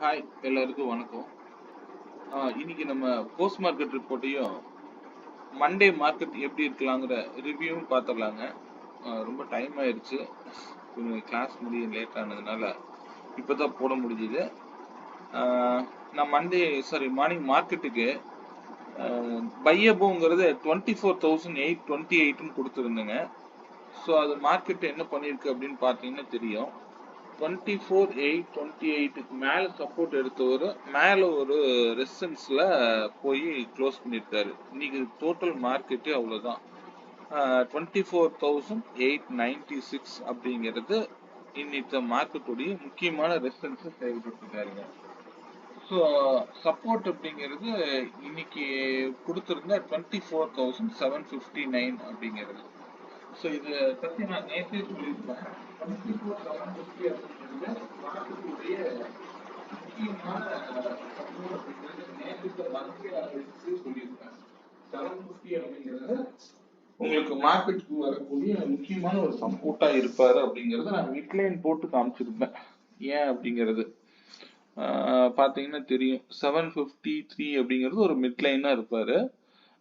Hi, எல்லாருக்கும் வணக்கம். இன்னைக்கு நம்ம போஸ்ட் மார்க்கெட் ரிப்போர்ட்டையும் மண்டே மார்க்கெட் எப்படி இருக்கலாங்கிற ரிவ்யூவும் பார்த்துடலாங்க. ரொம்ப டைம் ஆயிடுச்சு, கிளாஸ் முடிய லேட் ஆனதுனால இப்போ தான் போட முடிஞ்சுது. நான் மார்னிங் மார்க்கெட்டுக்கு பையபோங்கிறது 24,828 கொடுத்துருந்தேங்க. ஸோ அது மார்க்கெட் என்ன பண்ணியிருக்கு அப்படின்னு பார்த்தீங்கன்னா தெரியும். 24,828க்கு மேல சப்போர்ட் எடுத்தவர் மேல ஒரு ரெசிஸ்டன்ஸ்ல போய் க்ளோஸ் பண்ணியிருக்காரு. இன்னைக்கு டோட்டல் மார்க்கெட்டே அவ்வளவுதான். 24,896 அப்படிங்கிறது இன்னைக்கு மார்க்கெட்டுடைய முக்கியமான ரெசிஸ்டன்ஸ் செயல்பட்டுருக்காருங்க. ஸோ சப்போர்ட் அப்படிங்கிறது இன்னைக்கு கொடுத்திருந்த 24,759 அப்படிங்கிறது. ஸோ இதை பற்றி நான் நேற்றே சொல்லியிருப்பேன். 24,750 அப்படிங்கிறது மார்க்கெட்டுடைய முக்கியமான சப்போர்ட் அப்படிங்கிறது நேற்று மத்திய அரசு சொல்லியிருப்பேன். 750 அப்படிங்கிறது உங்களுக்கு மார்க்கெட்டுக்கு வரக்கூடிய முக்கியமான ஒரு சப்போர்ட்டா இருப்பாரு அப்படிங்கறத நான் மிட்லைன் போட்டு காமிச்சிருப்பேன். ஏன் அப்படிங்கிறது பாத்தீங்கன்னா தெரியும். 753 அப்படிங்கிறது ஒரு மிட்லைனா இருப்பாரு.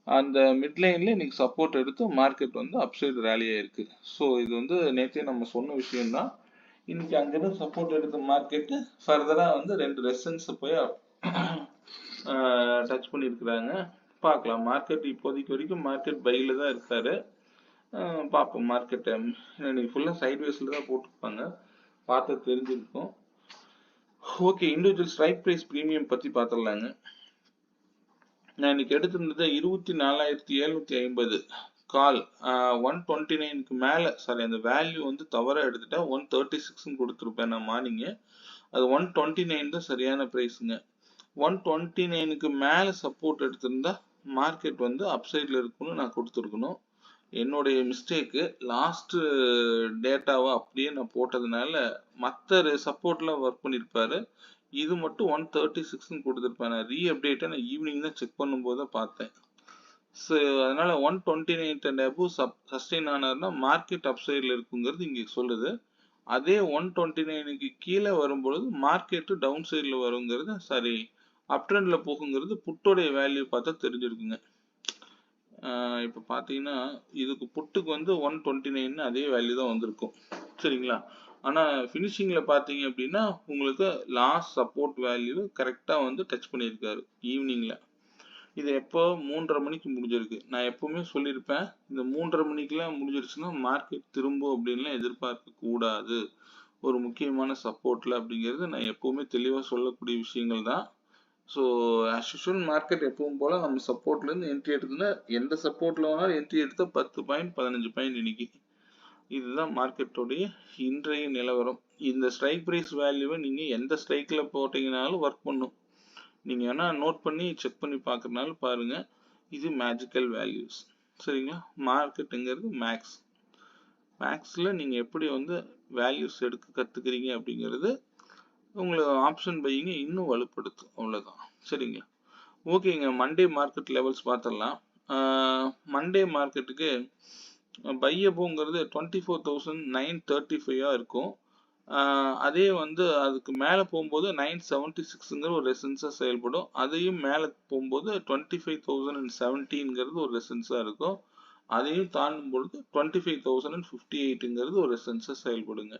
அந்த மிட்லைன்ல இன்னைக்கு சப்போர்ட் எடுத்து மார்க்கெட் வந்து அப்சைடு ரேலி ஆயிருக்கு. ஸோ இது வந்து நேற்றே நம்ம சொன்ன விஷயம் தான். இன்னைக்கு அங்கிருந்து சப்போர்ட் எடுத்த மார்க்கெட் ஃபர்தரா வந்து 2 ரெசிஸ்டன்ஸ் போய் டச் பண்ணியிருக்கிறாங்க. பார்க்கலாம். மார்க்கெட் இப்போதைக்கு வரைக்கும் மார்க்கெட் பையில தான் இருக்காரு. பார்ப்போம் மார்க்கெட்டை. இன்னைக்கு ஃபுல்லாக சைட்வேஸில் தான் போட்டிருப்பாங்க, பார்த்து தெரிஞ்சிருக்கும். Okay, individual strike price premium பற்றி பார்த்துடலாங்க. நான் இன்னைக்கு எடுத்திருந்தது 24,750 கால். 129க்கு மேலே அந்த வேல்யூ வந்து தவறாக எடுத்துட்டேன். 136 கொடுத்துருப்பேன் நான் மார்னிங்கு. அது 129 தான் சரியான ப்ரைஸுங்க. 129க்கு மேலே சப்போர்ட் எடுத்திருந்தா மார்க்கெட் வந்து அப்சைடில் இருக்குன்னு நான் கொடுத்துருக்கணும். என்னுடைய மிஸ்டேக்கு. லாஸ்ட் டேட்டாவை அப்படியே நான் போட்டதுனால மற்ற சப்போர்ட்லாம் ஒர்க் பண்ணியிருப்பாரு. இது மட்டும் 136 கொடுத்துருப்பேன். நான் ரீஅப்டேட்டை நான் ஈவினிங் தான் செக் பண்ணும்போது தான் பார்த்தேன். ஸோ அதனால 129 அண்ட் அபோவ் சஸ்டெயின் ஆனார்னா மார்க்கெட் அப்சைடில் இருக்குங்கிறது இங்கே சொல்லுது. அதே 129க்கு கீழே வரும்பொழுது மார்க்கெட்டு டவுன் சைடில் வருங்கிறது அப் ட்ரெண்டில் போகுங்கிறது புட்டோடைய வேல்யூ பார்த்தா தெரிஞ்சிருக்குங்க. இப்போ பார்த்தீங்கன்னா இதுக்கு புட்டுக்கு வந்து 129 அதே வேல்யூ தான் வந்திருக்கும், சரிங்களா? ஆனால் ஃபினிஷிங்கில் பார்த்தீங்க அப்படின்னா உங்களுக்கு லாஸ்ட் சப்போர்ட் வேல்யூ கரெக்டாக வந்து டச் பண்ணியிருக்காரு ஈவினிங்கில். இது எப்போ 3:30 மணிக்கு முடிஞ்சிருக்கு. நான் எப்பவுமே சொல்லியிருப்பேன், இந்த 3:30 மணிக்கெலாம் முடிஞ்சிருச்சுன்னா மார்க்கெட் திரும்பும் அப்படின்லாம் எதிர்பார்க்க கூடாது. ஒரு முக்கியமான சப்போர்ட்டில் அப்படிங்கிறது நான் எப்பவுமே தெளிவாக சொல்லக்கூடிய விஷயங்கள் தான். ஸோ ஆஸ் யூஷுவல் மார்க்கெட் எப்பவும் போல நம்ம சப்போர்ட்லேருந்து என்ட்ரி எடுத்துனா எந்த சப்போர்ட்டில் வேணாலும் என்ட்ரி எடுத்தால் 10 பாயிண்ட் 15 பாயிண்ட் இன்னைக்கு. இதுதான் மார்க்கெட்டோடைய இன்றைய நிலவரம். இந்த ஸ்ட்ரைக் ப்ரைஸ் வேல்யூவை நீங்கள் எந்த ஸ்ட்ரைக்கில் போட்டிங்கனாலும் ஒர்க் பண்ணும். நீங்கள் வேணால் நோட் பண்ணி செக் பண்ணி பார்க்குறதுனாலும் பாருங்கள். இது மேஜிக்கல் வேல்யூஸ், சரிங்களா? மார்க்கெட்டுங்கிறது மேக்ஸில் நீங்கள் எப்படி வந்து வேல்யூஸ் எடுக்க கற்றுக்கிறீங்க அப்படிங்கிறது உங்களுக்கு ஆப்ஷன் பையிங்க இன்னும் வலுப்படுத்தும், அவ்வளோதான், சரிங்களா? ஓகேங்க, மண்டே மார்க்கெட் லெவல்ஸ் பார்த்துடலாம். மண்டே மார்க்கெட்டுக்கு பையபோங்கிறது 24,935 இருக்கும். அதே வந்து அதுக்கு மேலே போகும்போது 976ங்கிற ஒரு ரெசன்ஸாக செயல்படும். அதையும் மேலே போகும்போது 25,017ங்கிறது ஒரு ரெசன்ஸாக இருக்கும். அதையும் தாண்டும் பொழுது 25,058ங்கிறது ஒரு ரெசன்ஸாக செயல்படுங்க.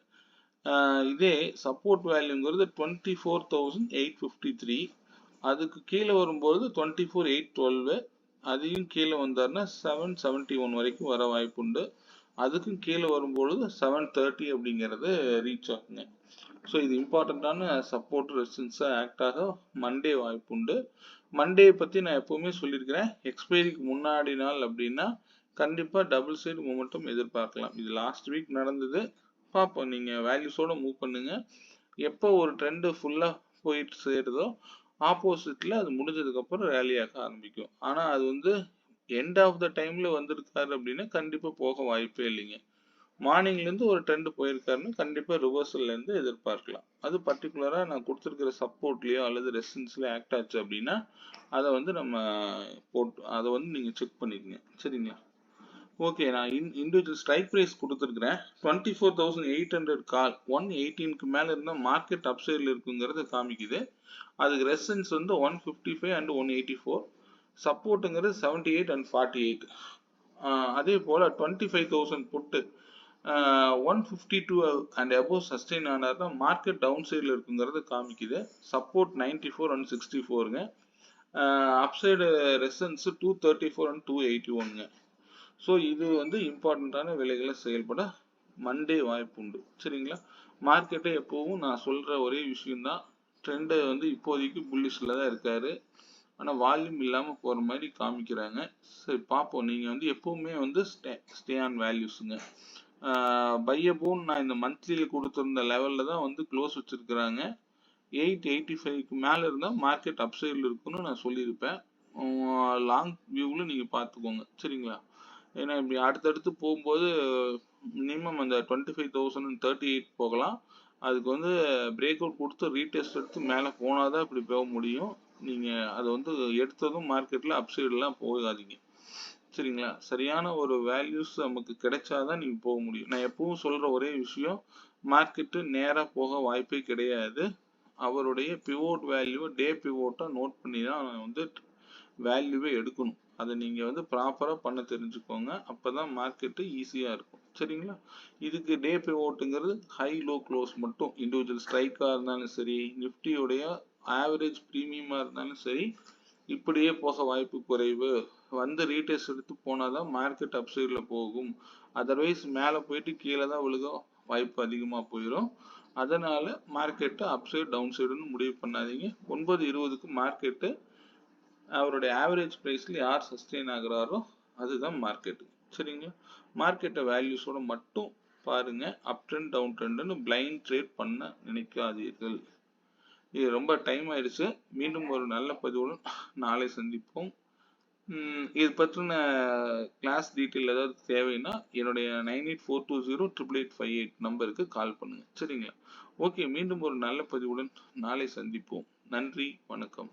இதே சப்போர்ட் வேல்யூங்கிறது 24,853. அதுக்கு கீழே வரும்போது 24,812. அதையும் கீழே வந்தார்னா 771 வரைக்கும் வர வாய்ப்புண்டு. அதுக்கும் கீழே வரும்பொழுது 730 அப்படிங்கிறது ரீச் ஆகுங்க. ஸோ இது இம்பார்ட்டண்ட்டான சப்போர்ட் ரெசிஸ்டன்ஸாக ஆக்ட் ஆக மண்டே வாய்ப்புண்டு. மண்டே பற்றி நான் எப்போவுமே சொல்லியிருக்கிறேன், எக்ஸ்பைரிக்கு முன்னாடி நாள் அப்படின்னா கண்டிப்பாக டபுள் சைடு மூமெண்டம் எதிர்பார்க்கலாம். இது லாஸ்ட் வீக் நடந்தது. பார்ப்போம், நீங்கள் வேல்யூஸோட மூவ் பண்ணுங்க. எப்போ ஒரு ட்ரெண்டு ஃபுல்லாக போயிட்டு சேருதோ ஆப்போசிட்டில் அது முடிஞ்சதுக்கப்புறம் ரேலியாக ஆரம்பிக்கும். ஆனால் அது வந்து எண்ட் ஆஃப் த டைமில் வந்திருக்காரு அப்படின்னா கண்டிப்பாக போக வாய்ப்பே இல்லைங்க. மார்னிங்லேருந்து ஒரு ட்ரெண்டு போயிருக்காருன்னா கண்டிப்பாக ரிவர்சல்லேருந்து எதிர்பார்க்கலாம். அது பர்டிகுலராக நான் கொடுத்துருக்கிற சப்போர்ட்லேயோ அல்லது ரெசிஸ்டன்ஸ்லேயோ ஆக்ட் ஆச்சு அப்படின்னா அதை வந்து நம்ம அதை வந்து நீங்கள் செக் பண்ணிக்கங்க, சரிங்களா? ஓகே, நான் இண்டிவிஜுவல் ஸ்ட்ரைக் பிரைஸ் கொடுத்துருக்கிறேன். 24,800 கால் 118க்கு மேல இருந்தா மார்க்கெட் அப்சைட்ல இருக்குங்கிறது காமிக்குது. அதுக்கு ரெசிஸ்டன்ஸ் வந்து 155 அண்ட் 184, சப்போர்ட்டுங்கிறது 78 அண்ட் 48. அதே போல 25,000 புட்டு 152 அண்ட் அபோவ் சஸ்டெயின் ஆனார்னா மார்க்கெட் டவுன் சைடில் இருக்குங்கிறது காமிக்குது. சப்போர்ட் 94 அண்ட் 64ங்க. அப்சைடு ரெசிஸ்டன்ஸ் 234 அண்ட் 281ங்க. ஸோ இது வந்து இம்பார்ட்டண்ட்டான விலைகளை செயல்பட மண்டே வாய்ப்பு உண்டு. சரிங்களா? மார்க்கெட்டை எப்போவும் நான் சொல்கிற ஒரே விஷயம்தான், ட்ரெண்டை வந்து இப்போதைக்கு புல்லிஷில் தான் இருக்காரு. ஆனால் வால்யூம் இல்லாமல் போகிற மாதிரி காமிக்கிறாங்க. சரி பார்ப்போம். நீங்கள் வந்து எப்போவுமே வந்து ஸ்டே ஆன் வேல்யூஸுங்க. பையபோன் நான் இந்த மந்த்லியில் கொடுத்துருந்த லெவலில் தான் வந்து க்ளோஸ் வச்சுருக்கிறாங்க. 885க்கு மேலே இருந்தால் மார்க்கெட் அப்சைடில் இருக்குன்னு நான் சொல்லியிருப்பேன். லாங் வியூவில் நீங்கள் பார்த்துக்கோங்க. சரிங்களா? ஏன்னா இப்படி அடுத்தடுத்து போகும்போது மினிமம் அந்த 25,038 போகலாம். அதுக்கு வந்து பிரேக் அவுட் கொடுத்து ரீடெஸ்ட் எடுத்து மேலே போனால் தான் இப்படி போக முடியும். நீங்கள் அதை வந்து எடுத்ததும் மார்க்கெட்டில் அப்சைடெலாம் போகாதீங்க. சரிங்களா? சரியான ஒரு வேல்யூஸ் நமக்கு கிடைச்சாதான் நீங்கள் போக முடியும். நான் எப்பவும் சொல்கிற ஒரே விஷயம், மார்க்கெட்டு நேராக போக வாய்ப்பே கிடையாது. அவருடைய பிவோட் வேல்யூவை டே பிவோட்டாக நோட் பண்ணி தான் வந்து வேல்யூவே எடுக்கணும். அதை நீங்கள் வந்து ப்ராப்பராக பண்ண தெரிஞ்சுக்கோங்க. அப்போ தான் மார்க்கெட்டு ஈஸியாக இருக்கும். சரிங்களா? இதுக்கு டே பிவோட்டுங்கிறது ஹை லோ க்ளோஸ் மட்டும். இண்டிவிஜுவல் ஸ்ட்ரைக்காக இருந்தாலும் சரி, நிஃப்டியோடைய ஆவரேஜ் ப்ரீமியமாக இருந்தாலும் சரி, இப்படியே போக வாய்ப்பு குறைவு. வந்து ரீடெஸ்ட் எடுத்து போனால் தான் மார்க்கெட் அப்சைடில் போகும். அதர்வைஸ் மேலே போயிட்டு கீழே தான் விழுக வாய்ப்பு அதிகமாக போயிடும். அதனால மார்க்கெட்டு அப்சைட் டவுன் சைடுன்னு முடிவு பண்ணாதீங்க. 9:20க்கு மார்க்கெட்டு அவருடைய ஆவரேஜ் ப்ரைஸில் யார் சஸ்டெயின் ஆகுறாரோ அதுதான் மார்க்கெட்டு. சரிங்களா? மார்க்கெட்டை வேல்யூஸோட மட்டும் பாருங்க. அப் ட்ரெண்ட் டவுன் ட்ரெண்டுன்னு பிளைண்ட் ட்ரேட் பண்ண நினைக்காதீர்கள். இது ரொம்ப டைம் ஆயிடுச்சு. மீண்டும் ஒரு நல்ல பதிவுடன் நாளை சந்திப்போம். இது பற்றின கிளாஸ் டீட்டெயில் ஏதாவது தேவைன்னா என்னுடைய 9842088858 நம்பருக்கு கால் பண்ணுங்க. சரிங்களா? ஓகே, மீண்டும் ஒரு நல்ல பதிவுடன் நாளை சந்திப்போம். நன்றி, வணக்கம்.